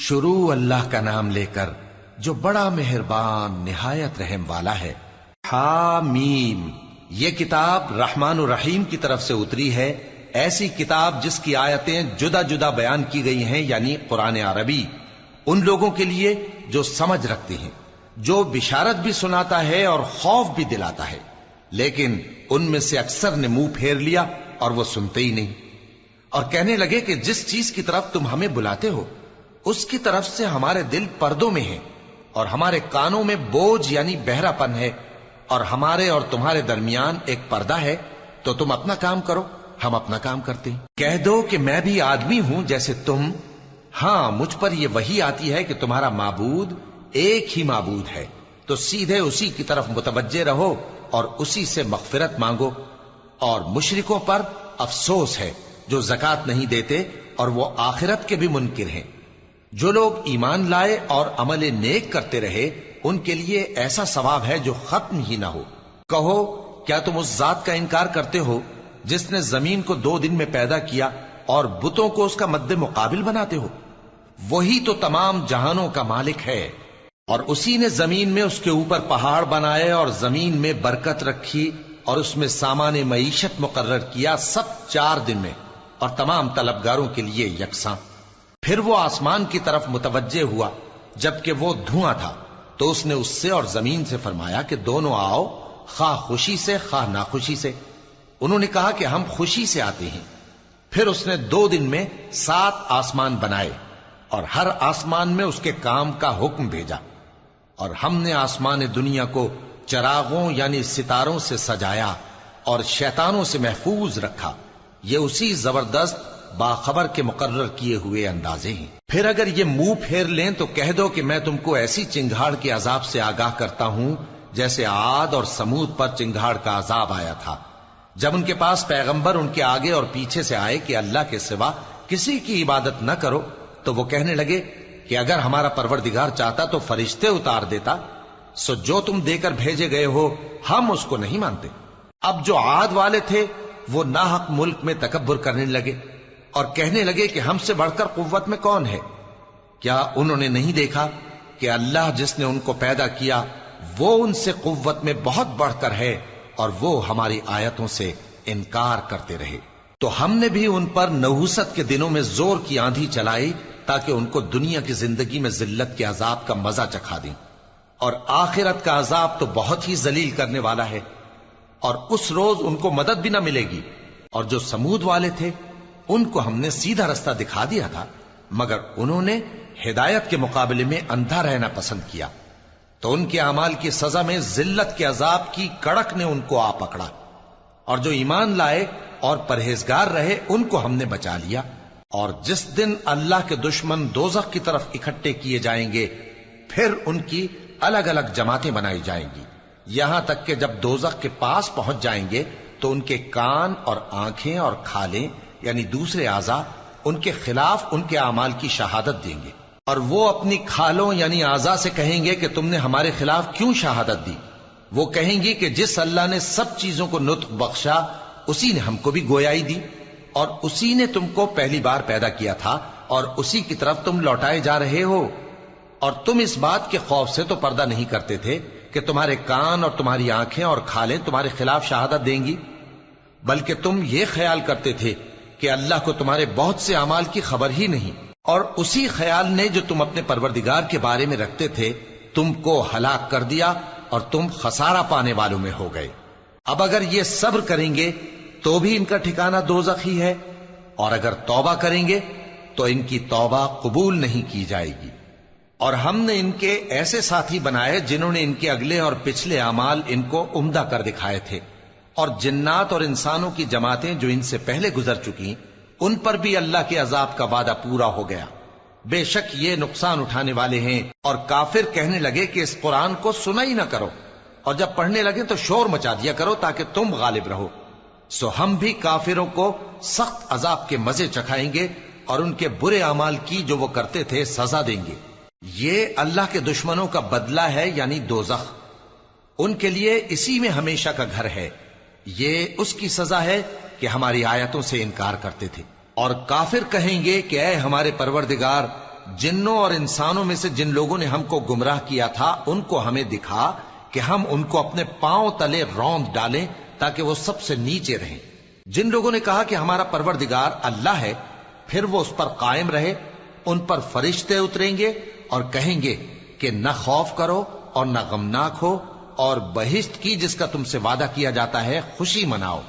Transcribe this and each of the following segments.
شروع اللہ کا نام لے کر جو بڑا مہربان نہایت رحم والا ہے۔ حامیم، یہ کتاب رحمان الرحیم کی طرف سے اتری ہے، ایسی کتاب جس کی آیتیں جدا جدا بیان کی گئی ہیں، یعنی قرآن عربی، ان لوگوں کے لیے جو سمجھ رکھتے ہیں، جو بشارت بھی سناتا ہے اور خوف بھی دلاتا ہے۔ لیکن ان میں سے اکثر نے منہ پھیر لیا اور وہ سنتے ہی نہیں، اور کہنے لگے کہ جس چیز کی طرف تم ہمیں بلاتے ہو اس کی طرف سے ہمارے دل پردوں میں ہیں، اور ہمارے کانوں میں بوجھ یعنی بہرا پن ہے، اور ہمارے اور تمہارے درمیان ایک پردہ ہے، تو تم اپنا کام کرو، ہم اپنا کام کرتے ہیں۔ کہہ دو کہ میں بھی آدمی ہوں جیسے تم، ہاں مجھ پر یہ وحی آتی ہے کہ تمہارا معبود ایک ہی معبود ہے، تو سیدھے اسی کی طرف متوجہ رہو اور اسی سے مغفرت مانگو۔ اور مشرکوں پر افسوس ہے جو زکوٰۃ نہیں دیتے اور وہ آخرت کے بھی منکر ہیں۔ جو لوگ ایمان لائے اور عمل نیک کرتے رہے ان کے لیے ایسا ثواب ہے جو ختم ہی نہ ہو۔ کہو کیا تم اس ذات کا انکار کرتے ہو جس نے زمین کو 2 دن میں پیدا کیا اور بتوں کو اس کا مد مقابل بناتے ہو؟ وہی تو تمام جہانوں کا مالک ہے، اور اسی نے زمین میں اس کے اوپر پہاڑ بنائے اور زمین میں برکت رکھی اور اس میں سامان معیشت مقرر کیا، سب 4 دن میں، اور تمام طلبگاروں کے لیے یکساں۔ پھر وہ آسمان کی طرف متوجہ ہوا جبکہ وہ دھواں تھا، تو اس نے اس سے اور زمین سے فرمایا کہ دونوں آؤ، خواہ خوشی سے خواہ ناخوشی سے۔ انہوں نے کہا کہ ہم خوشی سے آتے ہیں۔ پھر اس نے 2 دن میں 7 آسمان بنائے اور ہر آسمان میں اس کے کام کا حکم بھیجا، اور ہم نے آسمان دنیا کو چراغوں یعنی ستاروں سے سجایا اور شیطانوں سے محفوظ رکھا۔ یہ اسی زبردست باخبر کے مقرر کیے ہوئے اندازے ہیں۔ پھر اگر یہ منہ پھیر لیں تو کہہ دو کہ میں تم کو ایسی چنگھاڑ کے عذاب سے آگاہ کرتا ہوں جیسے عاد اور سمود پر چنگھاڑ کا عذاب آیا تھا، جب ان کے پاس پیغمبر ان کے آگے اور پیچھے سے آئے کہ اللہ کے سوا کسی کی عبادت نہ کرو، تو وہ کہنے لگے کہ اگر ہمارا پروردگار چاہتا تو فرشتے اتار دیتا، سو جو تم دے کر بھیجے گئے ہو ہم اس کو نہیں مانتے۔ اب جو عاد والے تھے وہ ناحق ملک میں تکبر کرنے لگے اور کہنے لگے کہ ہم سے بڑھ کر قوت میں کون ہے؟ کیا انہوں نے نہیں دیکھا کہ اللہ جس نے ان کو پیدا کیا وہ ان سے قوت میں بہت بڑھ کر ہے، اور وہ ہماری آیتوں سے انکار کرتے رہے۔ تو ہم نے بھی ان پر نحوست کے دنوں میں زور کی آندھی چلائی تاکہ ان کو دنیا کی زندگی میں ذلت کے عذاب کا مزہ چکھا دیں، اور آخرت کا عذاب تو بہت ہی ذلیل کرنے والا ہے، اور اس روز ان کو مدد بھی نہ ملے گی۔ اور جو سمود والے تھے ان کو ہم نے سیدھا رستہ دکھا دیا تھا، مگر انہوں نے ہدایت کے مقابلے میں اندھا رہنا پسند کیا، تو ان کے اعمال کی سزا میں ذلت کے عذاب کی کڑک نے ان کو آ پکڑا۔ اور جو ایمان لائے اور پرہیزگار رہے ان کو ہم نے بچا لیا۔ اور جس دن اللہ کے دشمن دوزخ کی طرف اکٹھے کیے جائیں گے پھر ان کی الگ الگ جماعتیں بنائی جائیں گی، یہاں تک کہ جب دوزخ کے پاس پہنچ جائیں گے تو ان کے کان اور آنکھیں اور کھالیں یعنی دوسرے اعضاء ان کے خلاف ان کے اعمال کی شہادت دیں گے، اور وہ اپنی کھالوں یعنی اعضاء سے کہیں گے کہ تم نے ہمارے خلاف کیوں شہادت دی؟ وہ کہیں گی کہ جس اللہ نے سب چیزوں کو نطق بخشا اسی نے ہم کو بھی گویائی دی، اور اسی نے تم کو پہلی بار پیدا کیا تھا اور اسی کی طرف تم لوٹائے جا رہے ہو۔ اور تم اس بات کے خوف سے تو پردہ نہیں کرتے تھے کہ تمہارے کان اور تمہاری آنکھیں اور کھالیں تمہارے خلاف شہادت دیں گی، بلکہ تم یہ خیال کرتے تھے کہ اللہ کو تمہارے بہت سے اعمال کی خبر ہی نہیں، اور اسی خیال نے جو تم اپنے پروردگار کے بارے میں رکھتے تھے تم کو ہلاک کر دیا اور تم خسارہ پانے والوں میں ہو گئے۔ اب اگر یہ صبر کریں گے تو بھی ان کا ٹھکانہ دوزخ ہی ہے، اور اگر توبہ کریں گے تو ان کی توبہ قبول نہیں کی جائے گی۔ اور ہم نے ان کے ایسے ساتھی بنائے جنہوں نے ان کے اگلے اور پچھلے اعمال ان کو عمدہ کر دکھائے تھے، اور جنات اور انسانوں کی جماعتیں جو ان سے پہلے گزر چکی ان پر بھی اللہ کے عذاب کا وعدہ پورا ہو گیا۔ بے شک یہ نقصان اٹھانے والے ہیں۔ اور کافر کہنے لگے کہ اس قرآن کو سنا ہی نہ کرو، اور جب پڑھنے لگے تو شور مچا دیا کرو تاکہ تم غالب رہو۔ سو ہم بھی کافروں کو سخت عذاب کے مزے چکھائیں گے اور ان کے برے اعمال کی جو وہ کرتے تھے سزا دیں گے۔ یہ اللہ کے دشمنوں کا بدلہ ہے یعنی دوزخ، ان کے لیے اسی میں ہمیشہ کا گھر ہے۔ یہ اس کی سزا ہے کہ ہماری آیتوں سے انکار کرتے تھے۔ اور کافر کہیں گے کہ اے ہمارے پروردگار، جنوں اور انسانوں میں سے جن لوگوں نے ہم کو گمراہ کیا تھا ان کو ہمیں دکھا کہ ہم ان کو اپنے پاؤں تلے روند ڈالیں تاکہ وہ سب سے نیچے رہیں۔ جن لوگوں نے کہا کہ ہمارا پروردگار اللہ ہے، پھر وہ اس پر قائم رہے، ان پر فرشتے اتریں گے اور کہیں گے کہ نہ خوف کرو اور نہ غمناک ہو، اور بہشت کی جس کا تم سے وعدہ کیا جاتا ہے خوشی مناؤ۔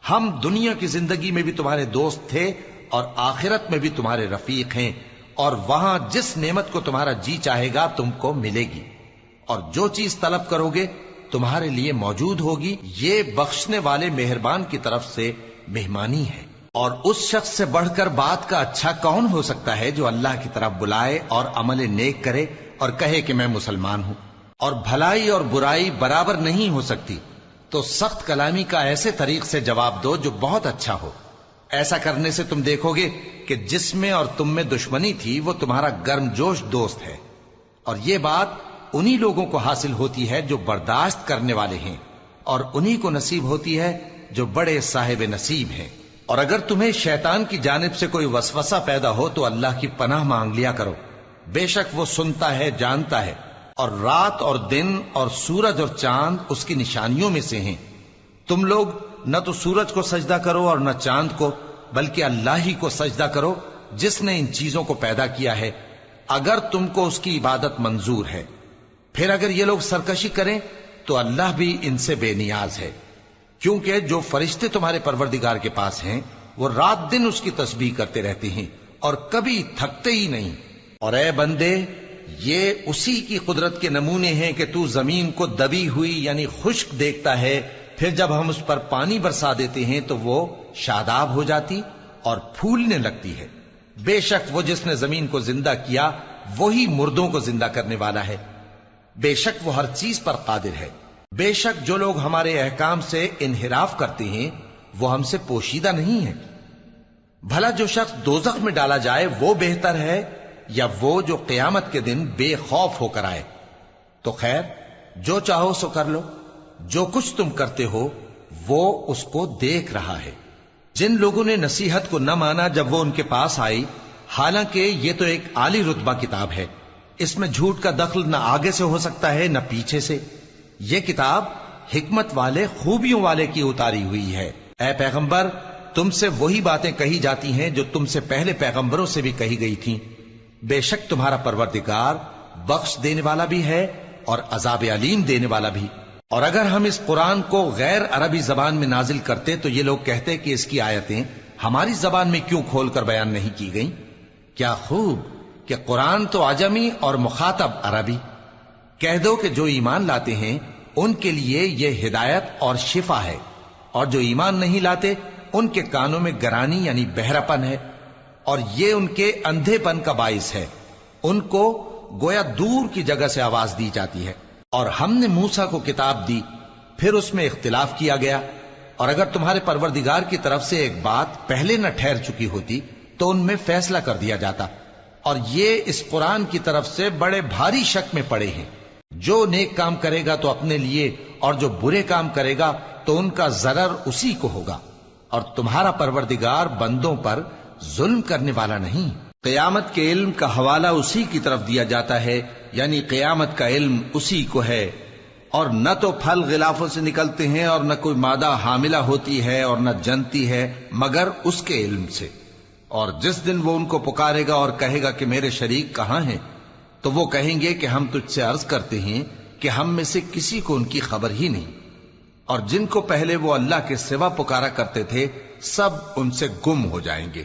ہم دنیا کی زندگی میں بھی تمہارے دوست تھے اور آخرت میں بھی تمہارے رفیق ہیں، اور وہاں جس نعمت کو تمہارا جی چاہے گا تم کو ملے گی، اور جو چیز طلب کرو گے تمہارے لیے موجود ہوگی۔ یہ بخشنے والے مہربان کی طرف سے مہمانی ہے۔ اور اس شخص سے بڑھ کر بات کا اچھا کون ہو سکتا ہے جو اللہ کی طرف بلائے اور عمل نیک کرے اور کہے کہ میں مسلمان ہوں۔ اور بھلائی اور برائی برابر نہیں ہو سکتی، تو سخت کلامی کا ایسے طریق سے جواب دو جو بہت اچھا ہو۔ ایسا کرنے سے تم دیکھو گے کہ جس میں اور تم میں دشمنی تھی وہ تمہارا گرم جوش دوست ہے، اور یہ بات انہی لوگوں کو حاصل ہوتی ہے جو برداشت کرنے والے ہیں، اور انہی کو نصیب ہوتی ہے جو بڑے صاحب نصیب ہیں۔ اور اگر تمہیں شیطان کی جانب سے کوئی وسوسہ پیدا ہو تو اللہ کی پناہ مانگ لیا کرو، بے شک وہ سنتا ہے، جانتا ہے۔ اور رات اور دن اور سورج اور چاند اس کی نشانیوں میں سے ہیں۔ تم لوگ نہ تو سورج کو سجدہ کرو اور نہ چاند کو، بلکہ اللہ ہی کو سجدہ کرو جس نے ان چیزوں کو پیدا کیا ہے، اگر تم کو اس کی عبادت منظور ہے۔ پھر اگر یہ لوگ سرکشی کریں تو اللہ بھی ان سے بے نیاز ہے، کیونکہ جو فرشتے تمہارے پروردگار کے پاس ہیں وہ رات دن اس کی تسبیح کرتے رہتے ہیں اور کبھی تھکتے ہی نہیں۔ اور اے بندے، یہ اسی کی قدرت کے نمونے ہیں کہ تو زمین کو دبی ہوئی یعنی خشک دیکھتا ہے، پھر جب ہم اس پر پانی برسا دیتے ہیں تو وہ شاداب ہو جاتی اور پھولنے لگتی ہے۔ بے شک وہ جس نے زمین کو زندہ کیا وہی مردوں کو زندہ کرنے والا ہے، بے شک وہ ہر چیز پر قادر ہے۔ بے شک جو لوگ ہمارے احکام سے انحراف کرتے ہیں وہ ہم سے پوشیدہ نہیں ہیں۔ بھلا جو شخص دوزخ میں ڈالا جائے وہ بہتر ہے یا وہ جو قیامت کے دن بے خوف ہو کر آئے؟ تو خیر، جو چاہو سو کر لو، جو کچھ تم کرتے ہو وہ اس کو دیکھ رہا ہے۔ جن لوگوں نے نصیحت کو نہ مانا جب وہ ان کے پاس آئی، حالانکہ یہ تو ایک عالی رتبہ کتاب ہے، اس میں جھوٹ کا دخل نہ آگے سے ہو سکتا ہے نہ پیچھے سے۔ یہ کتاب حکمت والے، خوبیوں والے کی اتاری ہوئی ہے۔ اے پیغمبر، تم سے وہی باتیں کہی جاتی ہیں جو تم سے پہلے پیغمبروں سے بھی کہی گئی تھیں۔ بے شک تمہارا پروردگار بخش دینے والا بھی ہے اور عذاب علیم دینے والا بھی۔ اور اگر ہم اس قرآن کو غیر عربی زبان میں نازل کرتے تو یہ لوگ کہتے کہ اس کی آیتیں ہماری زبان میں کیوں کھول کر بیان نہیں کی گئیں؟ کیا خوب کہ قرآن تو عجمی اور مخاطب عربی۔ کہہ دو کہ جو ایمان لاتے ہیں ان کے لیے یہ ہدایت اور شفا ہے، اور جو ایمان نہیں لاتے ان کے کانوں میں گرانی یعنی بہراپن ہے، اور یہ ان کے اندھے پن کا باعث ہے۔ ان کو گویا دور کی جگہ سے آواز دی جاتی ہے۔ اور ہم نے موسیٰ کو کتاب دی، پھر اس میں اختلاف کیا گیا، اور اگر تمہارے پروردگار کی طرف سے ایک بات پہلے نہ ٹھہر چکی ہوتی تو ان میں فیصلہ کر دیا جاتا۔ اور یہ اس قرآن کی طرف سے بڑے بھاری شک میں پڑے ہیں۔ جو نیک کام کرے گا تو اپنے لیے، اور جو برے کام کرے گا تو ان کا ضرر اسی کو ہوگا، اور تمہارا پروردگار بندوں پر ظلم کرنے والا نہیں۔ قیامت کے علم کا حوالہ اسی کی طرف دیا جاتا ہے، یعنی قیامت کا علم اسی کو ہے۔ اور نہ تو پھل غلافوں سے نکلتے ہیں اور نہ کوئی مادہ حاملہ ہوتی ہے اور نہ جنتی ہے مگر اس کے علم سے۔ اور جس دن وہ ان کو پکارے گا اور کہے گا کہ میرے شریک کہاں ہیں، تو وہ کہیں گے کہ ہم تجھ سے عرض کرتے ہیں کہ ہم میں سے کسی کو ان کی خبر ہی نہیں، اور جن کو پہلے وہ اللہ کے سوا پکارا کرتے تھے سب ان سے گم ہو جائیں گے،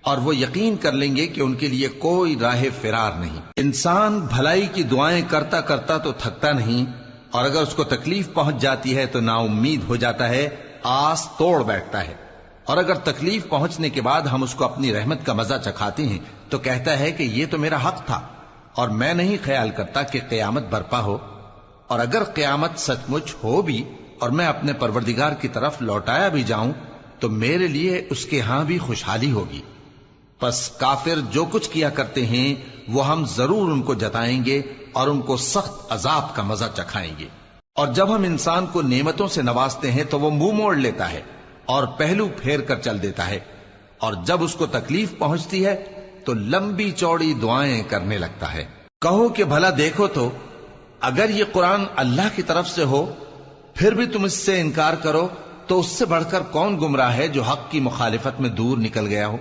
اور وہ یقین کر لیں گے کہ ان کے لیے کوئی راہ فرار نہیں۔ انسان بھلائی کی دعائیں کرتا کرتا تو تھکتا نہیں، اور اگر اس کو تکلیف پہنچ جاتی ہے تو نا امید ہو جاتا ہے، آس توڑ بیٹھتا ہے۔ اور اگر تکلیف پہنچنے کے بعد ہم اس کو اپنی رحمت کا مزہ چکھاتے ہیں تو کہتا ہے کہ یہ تو میرا حق تھا، اور میں نہیں خیال کرتا کہ قیامت برپا ہو۔ اور اگر قیامت سچ مچ ہو بھی اور میں اپنے پروردگار کی طرف لوٹایا بھی جاؤں تو میرے لیے اس کے ہاں بھی خوشحالی ہوگی۔ پس کافر جو کچھ کیا کرتے ہیں وہ ہم ضرور ان کو جتائیں گے اور ان کو سخت عذاب کا مزہ چکھائیں گے۔ اور جب ہم انسان کو نعمتوں سے نوازتے ہیں تو وہ منہ موڑ لیتا ہے اور پہلو پھیر کر چل دیتا ہے، اور جب اس کو تکلیف پہنچتی ہے تو لمبی چوڑی دعائیں کرنے لگتا ہے۔ کہو کہ بھلا دیکھو تو اگر یہ قرآن اللہ کی طرف سے ہو پھر بھی تم اس سے انکار کرو تو اس سے بڑھ کر کون گمراہ ہے جو حق کی مخالفت میں دور نکل گیا ہو۔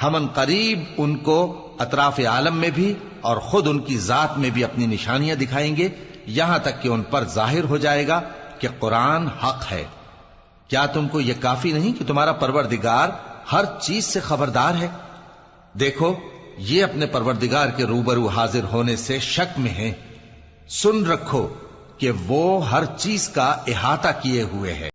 ہم ان قریب ان کو اطراف عالم میں بھی اور خود ان کی ذات میں بھی اپنی نشانیاں دکھائیں گے، یہاں تک کہ ان پر ظاہر ہو جائے گا کہ قرآن حق ہے۔ کیا تم کو یہ کافی نہیں کہ تمہارا پروردگار ہر چیز سے خبردار ہے؟ دیکھو یہ اپنے پروردگار کے روبرو حاضر ہونے سے شک میں ہیں۔ سن رکھو کہ وہ ہر چیز کا احاطہ کیے ہوئے ہے۔